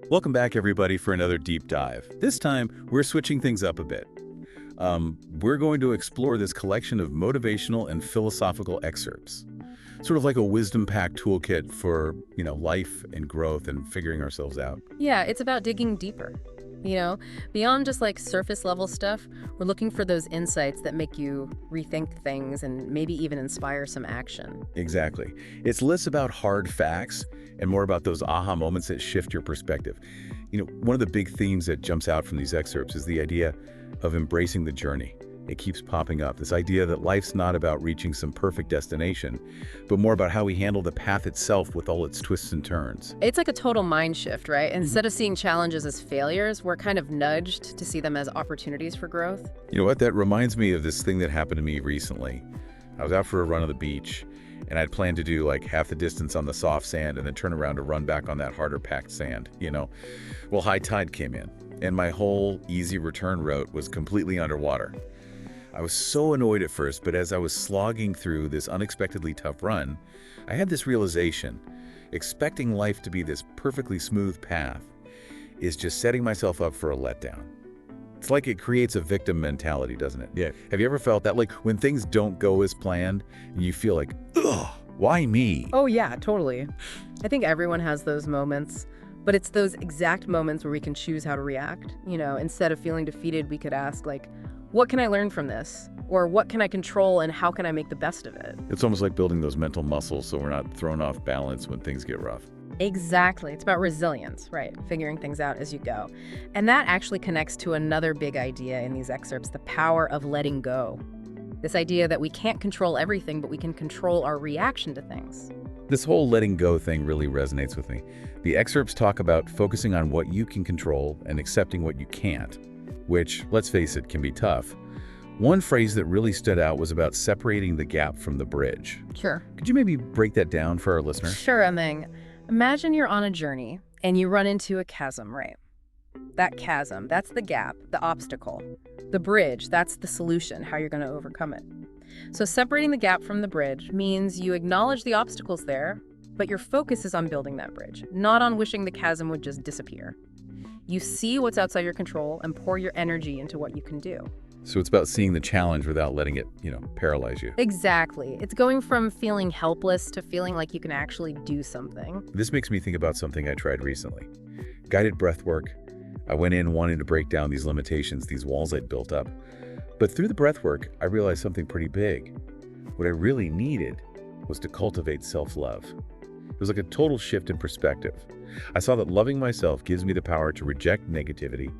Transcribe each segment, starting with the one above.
Welcome back, everybody, for another deep dive. This time, we're switching things up a bit. We're going to explore this collection of motivational and philosophical excerpts, sort of like a wisdom-packed toolkit for, life and growth and figuring ourselves out. Yeah, it's about digging deeper. You know, beyond just like surface level stuff, we're looking for those insights that make you rethink things and maybe even inspire some action. Exactly. It's less about hard facts and more about those aha moments that shift your perspective. One of the big themes that jumps out from these excerpts is the idea of embracing the journey. It keeps popping up, this idea that life's not about reaching some perfect destination, but more about how we handle the path itself with all its twists and turns. It's like a total mind shift, right? Instead of seeing challenges as failures, we're kind of nudged to see them as opportunities for growth. You know what? That reminds me of this thing that happened to me recently. I was out for a run on the beach, and I'd planned to do like half the distance on the soft sand and then turn around to run back on that harder packed sand. Well, high tide came in, and my whole easy return route was completely underwater. I was so annoyed at first, but as I was slogging through this unexpectedly tough run, I had this realization. Expecting life to be this perfectly smooth path is just setting myself up for a letdown. It's like it creates a victim mentality, doesn't it? Yeah. Have you ever felt that? Like when things don't go as planned and you feel like, ugh, why me? Oh, yeah, totally. I think everyone has those moments, but it's those exact moments where we can choose how to react. Instead of feeling defeated, we could ask, like, what can I learn from this? Or what can I control and how can I make the best of it? It's almost like building those mental muscles so we're not thrown off balance when things get rough. Exactly. It's about resilience, right? Figuring things out as you go. And that actually connects to another big idea in these excerpts, the power of letting go. This idea that we can't control everything, but we can control our reaction to things. This whole letting go thing really resonates with me. The excerpts talk about focusing on what you can control and accepting what you can't, which, let's face it, can be tough. One phrase that really stood out was about separating the gap from the bridge. Sure. Could you maybe break that down for our listeners? Sure, Ming. Imagine you're on a journey and you run into a chasm, right? That chasm, that's the gap, the obstacle. The bridge, that's the solution, how you're going to overcome it. So separating the gap from the bridge means you acknowledge the obstacles there, but your focus is on building that bridge, not on wishing the chasm would just disappear. You see what's outside your control and pour your energy into what you can do. So it's about seeing the challenge without letting it, paralyze you. Exactly. It's going from feeling helpless to feeling like you can actually do something. This makes me think about something I tried recently. Guided breath work. I went in wanting to break down these limitations, these walls I'd built up. But through the breath work, I realized something pretty big. What I really needed was to cultivate self-love. It was like a total shift in perspective. I saw that loving myself gives me the power to reject negativity,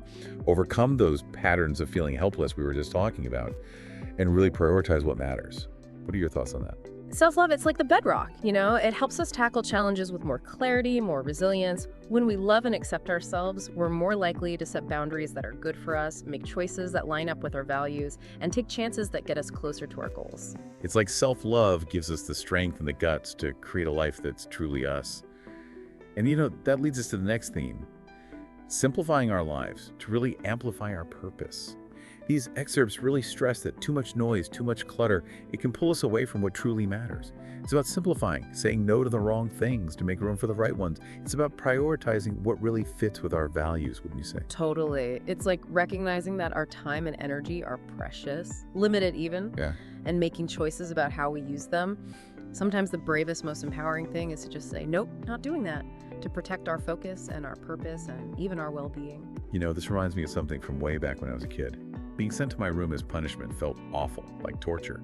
overcome those patterns of feeling helpless we were just talking about, and really prioritize what matters. What are your thoughts on that? Self-love, it's like the bedrock, It helps us tackle challenges with more clarity, more resilience. When we love and accept ourselves, we're more likely to set boundaries that are good for us, make choices that line up with our values, and take chances that get us closer to our goals. It's like self-love gives us the strength and the guts to create a life that's truly us. And that leads us to the next theme, simplifying our lives to really amplify our purpose. These excerpts really stress that too much noise, too much clutter, it can pull us away from what truly matters. It's about simplifying, saying no to the wrong things to make room for the right ones. It's about prioritizing what really fits with our values, wouldn't you say? Totally. It's like recognizing that our time and energy are precious, limited even, and making choices about how we use them. Sometimes the bravest, most empowering thing is to just say, nope, not doing that, to protect our focus and our purpose and even our well-being. This reminds me of something from way back when I was a kid. Being sent to my room as punishment felt awful, like torture.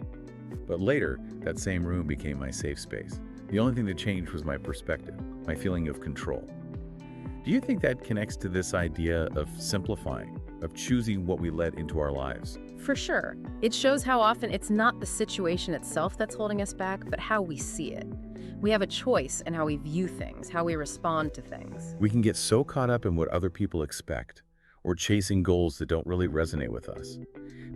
But later, that same room became my safe space. The only thing that changed was my perspective, my feeling of control. Do you think that connects to this idea of simplifying, of choosing what we let into our lives? For sure. It shows how often it's not the situation itself that's holding us back, but how we see it. We have a choice in how we view things, how we respond to things. We can get so caught up in what other people expect, or chasing goals that don't really resonate with us.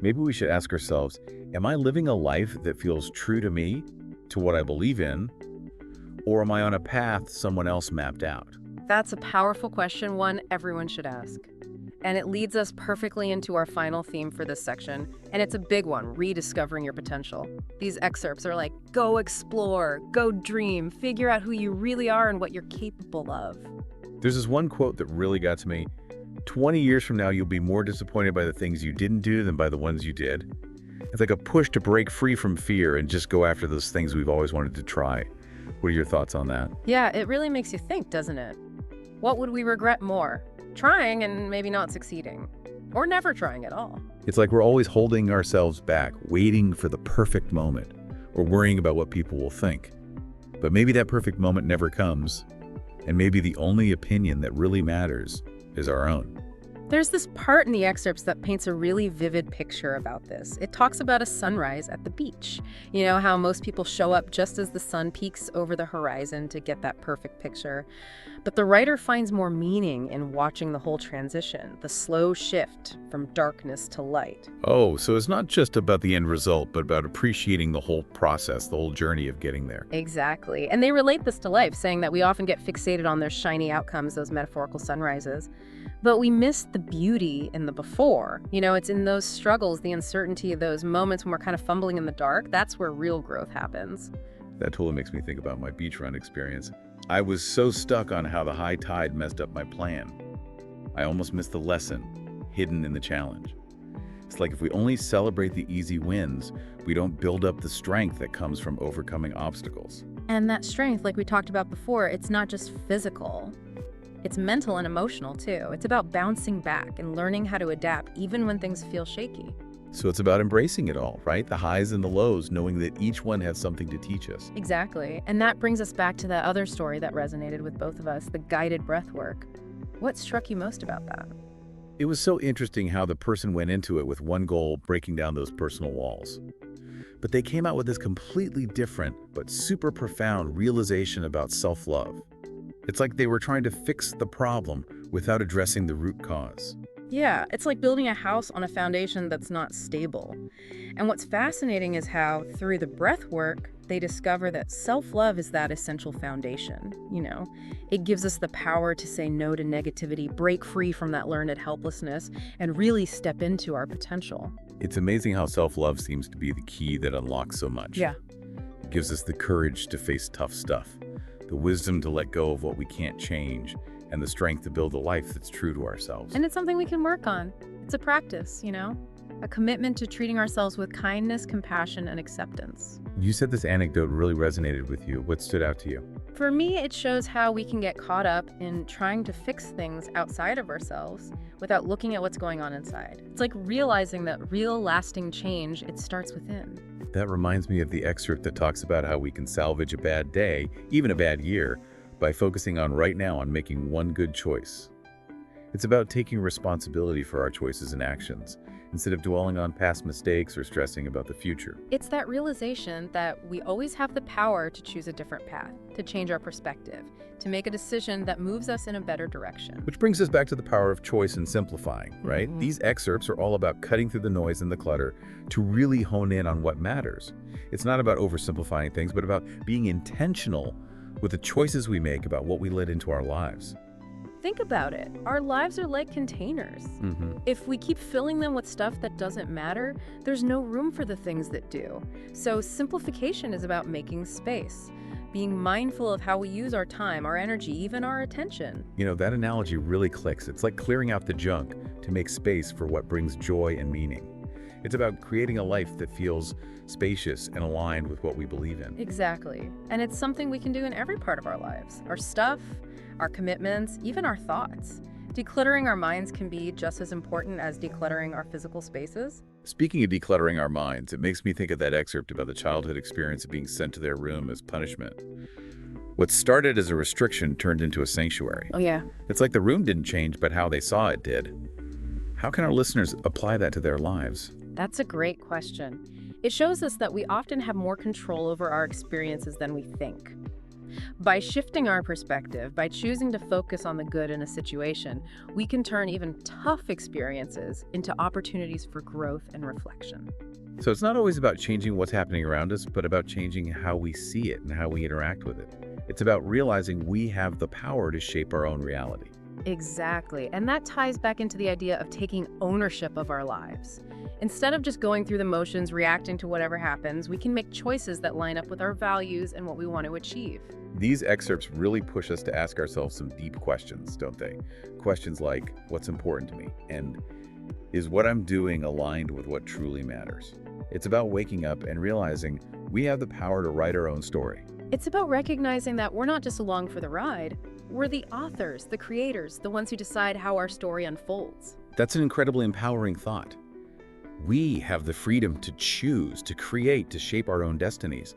Maybe we should ask ourselves, am I living a life that feels true to me, to what I believe in, or am I on a path someone else mapped out? That's a powerful question, one everyone should ask. And it leads us perfectly into our final theme for this section, and it's a big one, rediscovering your potential. These excerpts are like, go explore, go dream, figure out who you really are and what you're capable of. There's this one quote that really got to me. 20 years from now, you'll be more disappointed by the things you didn't do than by the ones you did. It's like a push to break free from fear and just go after those things we've always wanted to try. What are your thoughts on that? Yeah, it really makes you think, doesn't it? What would we regret more? Trying and maybe not succeeding, or never trying at all. It's like we're always holding ourselves back, waiting for the perfect moment, or worrying about what people will think. But maybe that perfect moment never comes, and maybe the only opinion that really matters is our own. There's this part in the excerpts that paints a really vivid picture about this. It talks about a sunrise at the beach. You know how most people show up just as the sun peaks over the horizon to get that perfect picture. But the writer finds more meaning in watching the whole transition, the slow shift from darkness to light. Oh, so it's not just about the end result, but about appreciating the whole process, the whole journey of getting there. Exactly. And they relate this to life, saying that we often get fixated on those shiny outcomes, those metaphorical sunrises. But we miss the beauty in the before. You know, it's in those struggles, the uncertainty, those moments when we're kind of fumbling in the dark, that's where real growth happens. That totally makes me think about my beach run experience. I was so stuck on how the high tide messed up my plan. I almost missed the lesson hidden in the challenge. It's like if we only celebrate the easy wins, we don't build up the strength that comes from overcoming obstacles. And that strength, like we talked about before, it's not just physical. It's mental and emotional, too. It's about bouncing back and learning how to adapt even when things feel shaky. So it's about embracing it all, right? The highs and the lows, knowing that each one has something to teach us. Exactly. And that brings us back to that other story that resonated with both of us, the guided breath work. What struck you most about that? It was so interesting how the person went into it with one goal, breaking down those personal walls. But they came out with this completely different but super profound realization about self-love. It's like they were trying to fix the problem without addressing the root cause. Yeah, it's like building a house on a foundation that's not stable. And what's fascinating is how, through the breath work, they discover that self-love is that essential foundation. You know, it gives us the power to say no to negativity, break free from that learned helplessness, and really step into our potential. It's amazing how self-love seems to be the key that unlocks so much. Yeah. It gives us the courage to face tough stuff, the wisdom to let go of what we can't change, and the strength to build a life that's true to ourselves. And it's something we can work on. It's a practice, you know, a commitment to treating ourselves with kindness, compassion, and acceptance. You said this anecdote really resonated with you. What stood out to you? For me, it shows how we can get caught up in trying to fix things outside of ourselves without looking at what's going on inside. It's like realizing that real lasting change, it starts within. That reminds me of the excerpt that talks about how we can salvage a bad day, even a bad year, by focusing on right now on making one good choice. It's about taking responsibility for our choices and actions, instead of dwelling on past mistakes or stressing about the future. It's that realization that we always have the power to choose a different path, to change our perspective, to make a decision that moves us in a better direction. Which brings us back to the power of choice and simplifying, right? Mm-hmm. These excerpts are all about cutting through the noise and the clutter to really hone in on what matters. It's not about oversimplifying things, but about being intentional with the choices we make about what we let into our lives. Think about it. Our lives are like containers. If we keep filling them with stuff that doesn't matter, there's no room for the things that do. So simplification is about making space, being mindful of how we use our time, our energy, even our attention. You know, that analogy really clicks. It's like clearing out the junk to make space for what brings joy and meaning. It's about creating a life that feels spacious and aligned with what we believe in. Exactly. And it's something we can do in every part of our lives. Our stuff, our commitments, even our thoughts. Decluttering our minds can be just as important as decluttering our physical spaces. Speaking of decluttering our minds, it makes me think of that excerpt about the childhood experience of being sent to their room as punishment. What started as a restriction turned into a sanctuary. Oh, yeah. It's like the room didn't change, but how they saw it did. How can our listeners apply that to their lives? That's a great question. It shows us that we often have more control over our experiences than we think. By shifting our perspective, by choosing to focus on the good in a situation, we can turn even tough experiences into opportunities for growth and reflection. So it's not always about changing what's happening around us, but about changing how we see it and how we interact with it. It's about realizing we have the power to shape our own reality. Exactly. And that ties back into the idea of taking ownership of our lives. Instead of just going through the motions, reacting to whatever happens, we can make choices that line up with our values and what we want to achieve. These excerpts really push us to ask ourselves some deep questions, don't they? Questions like, what's important to me? And is what I'm doing aligned with what truly matters? It's about waking up and realizing we have the power to write our own story. It's about recognizing that we're not just along for the ride, we're the authors, the creators, the ones who decide how our story unfolds. That's an incredibly empowering thought. We have the freedom to choose, to create, to shape our own destinies.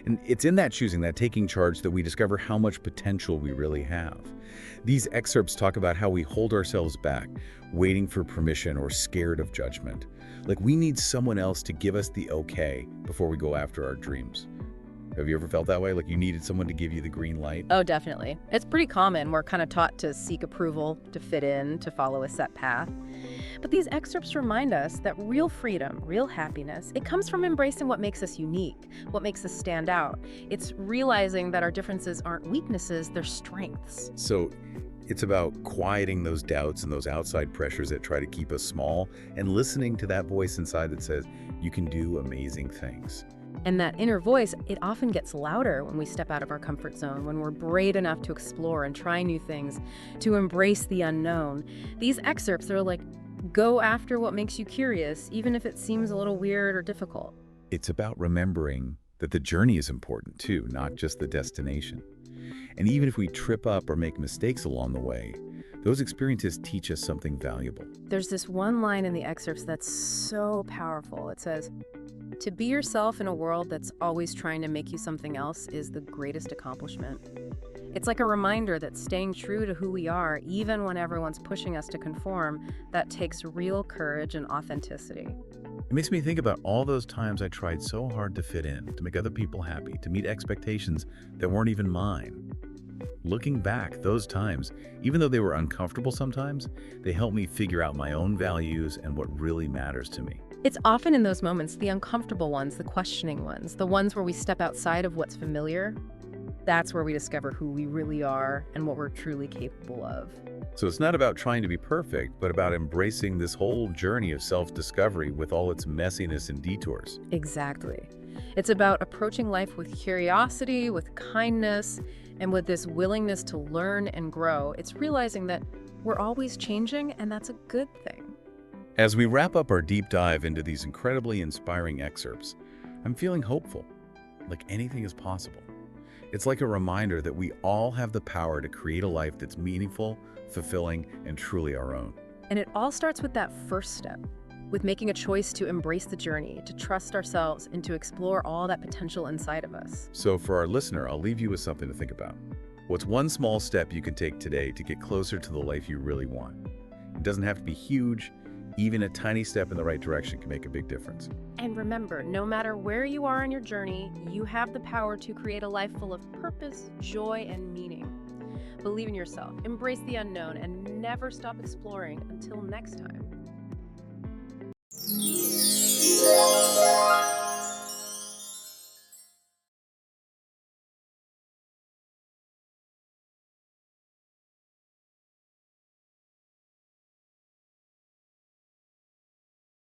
And it's in that choosing, that taking charge, that we discover how much potential we really have. These excerpts talk about how we hold ourselves back, waiting for permission or scared of judgment. Like we need someone else to give us the okay before we go after our dreams. Have you ever felt that way? Like you needed someone to give you the green light? Oh, definitely. It's pretty common. We're kind of taught to seek approval, to fit in, to follow a set path. But these excerpts remind us that real freedom, real happiness, it comes from embracing what makes us unique, what makes us stand out. It's realizing that our differences aren't weaknesses, they're strengths. So it's about quieting those doubts and those outside pressures that try to keep us small and listening to that voice inside that says, you can do amazing things. And that inner voice, it often gets louder when we step out of our comfort zone, when we're brave enough to explore and try new things, to embrace the unknown. These excerpts are like, go after what makes you curious, even if it seems a little weird or difficult. It's about remembering that the journey is important too, not just the destination. And even if we trip up or make mistakes along the way, those experiences teach us something valuable. There's this one line in the excerpts that's so powerful. It says, "To be yourself in a world that's always trying to make you something else is the greatest accomplishment." It's like a reminder that staying true to who we are, even when everyone's pushing us to conform, that takes real courage and authenticity. It makes me think about all those times I tried so hard to fit in, to make other people happy, to meet expectations that weren't even mine. Looking back, those times, even though they were uncomfortable sometimes, they helped me figure out my own values and what really matters to me. It's often in those moments, the uncomfortable ones, the questioning ones, the ones where we step outside of what's familiar, that's where we discover who we really are and what we're truly capable of. So it's not about trying to be perfect, but about embracing this whole journey of self-discovery with all its messiness and detours. Exactly. It's about approaching life with curiosity, with kindness, and with this willingness to learn and grow. It's realizing that we're always changing, and that's a good thing. As we wrap up our deep dive into these incredibly inspiring excerpts, I'm feeling hopeful, like anything is possible. It's like a reminder that we all have the power to create a life that's meaningful, fulfilling, and truly our own. And it all starts with that first step, with making a choice to embrace the journey, to trust ourselves, and to explore all that potential inside of us. So for our listener, I'll leave you with something to think about. What's one small step you can take today to get closer to the life you really want? It doesn't have to be huge. Even a tiny step in the right direction can make a big difference. And remember, no matter where you are on your journey, you have the power to create a life full of purpose, joy, and meaning. Believe in yourself, embrace the unknown, and never stop exploring. Until next time.